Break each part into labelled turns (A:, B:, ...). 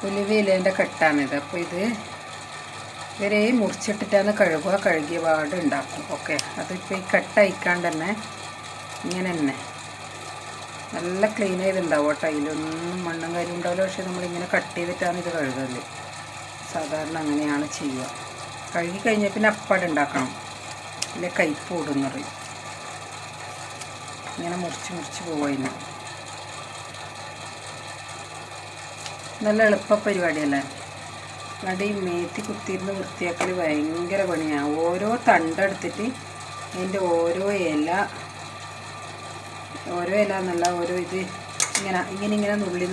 A: ഉലുവയിലേൻ്റെ കെട്ടാണിത്. അപ്പോൾ ഇത് ഇവരെ മുറിച്ചിട്ടിട്ടാണ് കഴുകുക. കഴുകിയ പാട് ഉണ്ടാക്കും. ഓക്കെ, അതിപ്പോൾ ഈ കെട്ടയക്കാണ്ട് തന്നെ ഇങ്ങനെ തന്നെ നല്ല ക്ലീൻ ചെയ്തുണ്ടാവും കേട്ടോ. അതിലൊന്നും മണ്ണും കാര്യം ഉണ്ടാവില്ല. പക്ഷേ നമ്മളിങ്ങനെ കട്ട് ചെയ്തിട്ടാണ് ഇത് കഴുകല്. സാധാരണ അങ്ങനെയാണ് ചെയ്യുക. കഴുകി കഴിഞ്ഞാൽ പിന്നെ അപ്പാട് ഉണ്ടാക്കണം, ഇല്ലേ കയ്പ്പ് ഓടുന്ന് പറയും. ഇങ്ങനെ മുറിച്ച് പോവുക. നല്ല എളുപ്പ പരിപാടിയല്ലേ. അടി മേത്തി കുത്തിയിരുന്ന് വൃത്തിയാക്കൽ ഭയങ്കര പണിയാണ്. ഓരോ തണ്ടെടുത്തിട്ട് അതിൻ്റെ ഓരോ ഇല എന്നല്ല, ഓരോ ഇത് ഇങ്ങനെ നുള്ളി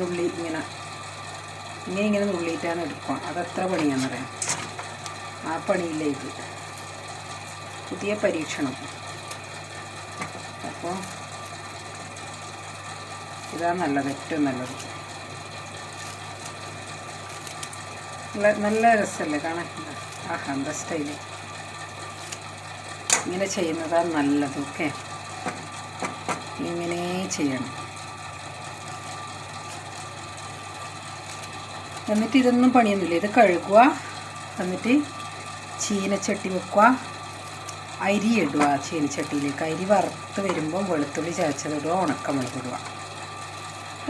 A: ഇങ്ങനെ നുള്ളിയിട്ടാണ് എടുക്കുക. അതത്ര പണിയാണെന്നറിയാം. ആ പണിയില്ല ഇത്. പുതിയ പരീക്ഷണം. അപ്പോൾ ഇതാണ് നല്ലത്, ഏറ്റവും നല്ലത്. നല്ല രസമല്ലേ കാണാൻ? ആഹാ, എന്താ സ്റ്റൈല്. ഇങ്ങനെ ചെയ്യുന്നതാണ് നല്ലത്. ഓക്കെ, ഇങ്ങനെ ചെയ്യണം. എന്നിട്ട് ഇതൊന്നും പണിയൊന്നുമില്ല. ഇത് കഴുകുക, എന്നിട്ട് ചീനച്ചട്ടി വെക്കുക, അരി ഇടുക ചീനച്ചട്ടിയിലേക്ക്. അരി വറുത്ത് വരുമ്പം വെളുത്തുള്ളി ചതച്ചതിടുക, ഉണക്കമുളക് ഇടുക.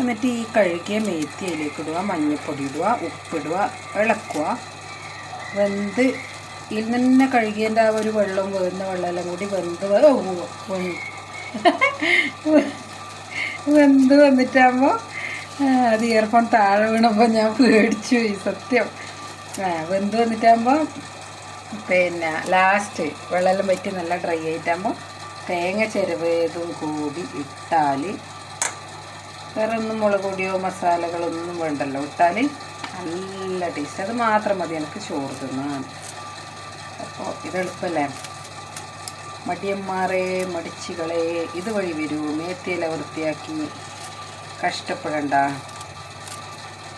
A: എന്നിട്ട് ഈ കഴുകിയ മേത്തി അതിലേക്ക് ഇടുക, മഞ്ഞൾപ്പൊടി ഇടുക, ഉപ്പിടുക, ഇളക്കുക. വെന്ത് ഇതിൽ തന്നെ കഴുകിയതിൻ്റെ ആ ഒരു വെള്ളം, വേകുന്ന വെള്ളമെല്ലാം കൂടി വെന്ത് വന്നിട്ടാകുമ്പോൾ അത് ഇയർഫോൺ താഴെ വീണപ്പോൾ ഞാൻ പേടിച്ചു പോയി സത്യം. വെന്ത് വന്നിട്ടാകുമ്പോൾ പിന്നെ ലാസ്റ്റ് വെള്ളമെല്ലാം പറ്റി നല്ല ഡ്രൈ ആയിട്ടാകുമ്പോൾ തേങ്ങ ചിരവേതും കൂടി ഇട്ടാൽ, വേറെ ഒന്നും മുളക് പൊടിയോ മസാലകളൊന്നും വേണ്ടല്ലോ, ഇട്ടാൽ നല്ല ടേസ്റ്റ്. അത് മാത്രം മതി എനിക്ക് ചോറ് തിന്നാൻ. അപ്പോൾ ഇതെളുപ്പമല്ലേ. മടിയന്മാരെ മടിച്ചികളെ ഇതുവഴി വരൂ, മേത്തിയില വൃത്തിയാക്കി കഷ്ടപ്പെടണ്ട,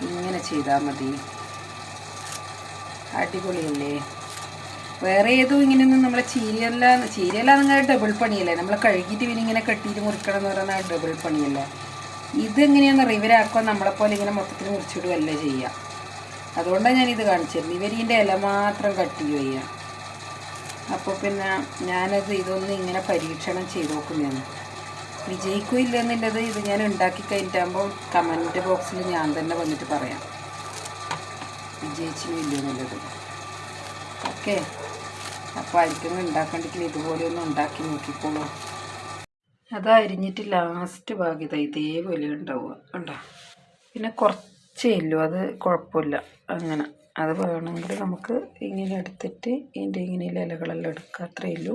A: ഇങ്ങനെ ചെയ്താൽ മതി. അടിപൊളിയല്ലേ. വേറെ ഏതോ ഇങ്ങനെയൊന്നും നമ്മളെ ചീരലാണെങ്കിൽ ഡബിൾ പണിയല്ലേ. നമ്മളെ കഴുകിയിട്ട് പിന്നെ ഇങ്ങനെ കെട്ടിയിട്ട് മുറിക്കണം എന്ന് പറഞ്ഞാൽ ഡബിൾ പണിയല്ലേ. ഇതെങ്ങനെയാണെന്ന് ഇവരാക്കുക നമ്മളെപ്പോലെ ഇങ്ങനെ മൊത്തത്തിൽ മുറിച്ചിടുകയല്ലേ ചെയ്യുക. അതുകൊണ്ടാണ് ഞാനിത് കാണിച്ചിരുന്നത്. ഇവരീൻ്റെ ഇല മാത്രം കട്ട് ചെയ്യുക. അപ്പോൾ പിന്നെ ഞാനത് ഇതൊന്നും ഇങ്ങനെ പരീക്ഷണം ചെയ്ത് നോക്കുന്നതാണ്. വിജയിക്കും ഇല്ലെന്നുള്ളത് ഇത് ഞാൻ ഉണ്ടാക്കി കഴിഞ്ഞിട്ടാകുമ്പോൾ കമൻറ്റ് ബോക്സിൽ ഞാൻ തന്നെ വന്നിട്ട് പറയാം വിജയിച്ചിനും ഇല്ലെന്നുള്ളത്. ഓക്കെ, അപ്പോൾ ആയിരിക്കും ഉണ്ടാക്കണ്ടെങ്കിൽ ഇതുപോലെ ഒന്ന് ഉണ്ടാക്കി നോക്കിക്കോളൂ. അത് അരിഞ്ഞിട്ട് ലാസ്റ്റ് ഭാഗ്യത ഇതേപോലെ ഉണ്ടാവുക കണ്ടോ. പിന്നെ കുറച്ചേ ഉള്ളൂ, അത് കുഴപ്പമില്ല. അങ്ങനെ അത് വേണമെങ്കിൽ നമുക്ക് ഇങ്ങനെ എടുത്തിട്ട് ഇതിൻ്റെ ഇങ്ങനെ ഇലകളെല്ലാം എടുക്കുക, അത്രയേ ഉള്ളൂ.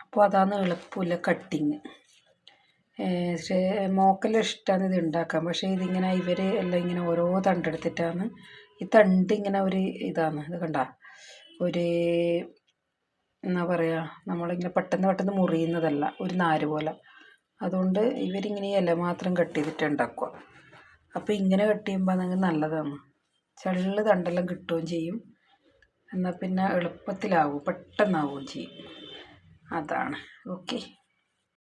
A: അപ്പോൾ അതാണ് എളുപ്പമില്ല കട്ടിങ്. മോക്കെല്ലാം ഇഷ്ടമാണ് ഇത് ഉണ്ടാക്കാൻ. പക്ഷേ ഇതിങ്ങനെ ഇവർ എല്ലാം ഇങ്ങനെ ഓരോ തണ്ടെടുത്തിട്ടാണ്. ഈ തണ്ട് ഇങ്ങനെ ഒരു ഇതാണ്, ഇത് കണ്ട ഒരു എന്താ പറയുക, നമ്മളിങ്ങനെ പെട്ടെന്ന് മുറിയുന്നതല്ല, ഒരു നാര് പോലെ. അതുകൊണ്ട് ഇവരിങ്ങനെ ഇല മാത്രം കട്ട് ചെയ്തിട്ട് ഉണ്ടാക്കുക. അപ്പോൾ ഇങ്ങനെ കട്ട് ചെയ്യുമ്പോൾ നിങ്ങൾക്ക് നല്ലതാണ്. ചള്ള് തണ്ടെല്ലാം കിട്ടുകയും ചെയ്യും. എന്നാൽ പിന്നെ എളുപ്പത്തിലാവും, പെട്ടെന്നാവുകയും ചെയ്യും. അതാണ്. ഓക്കെ.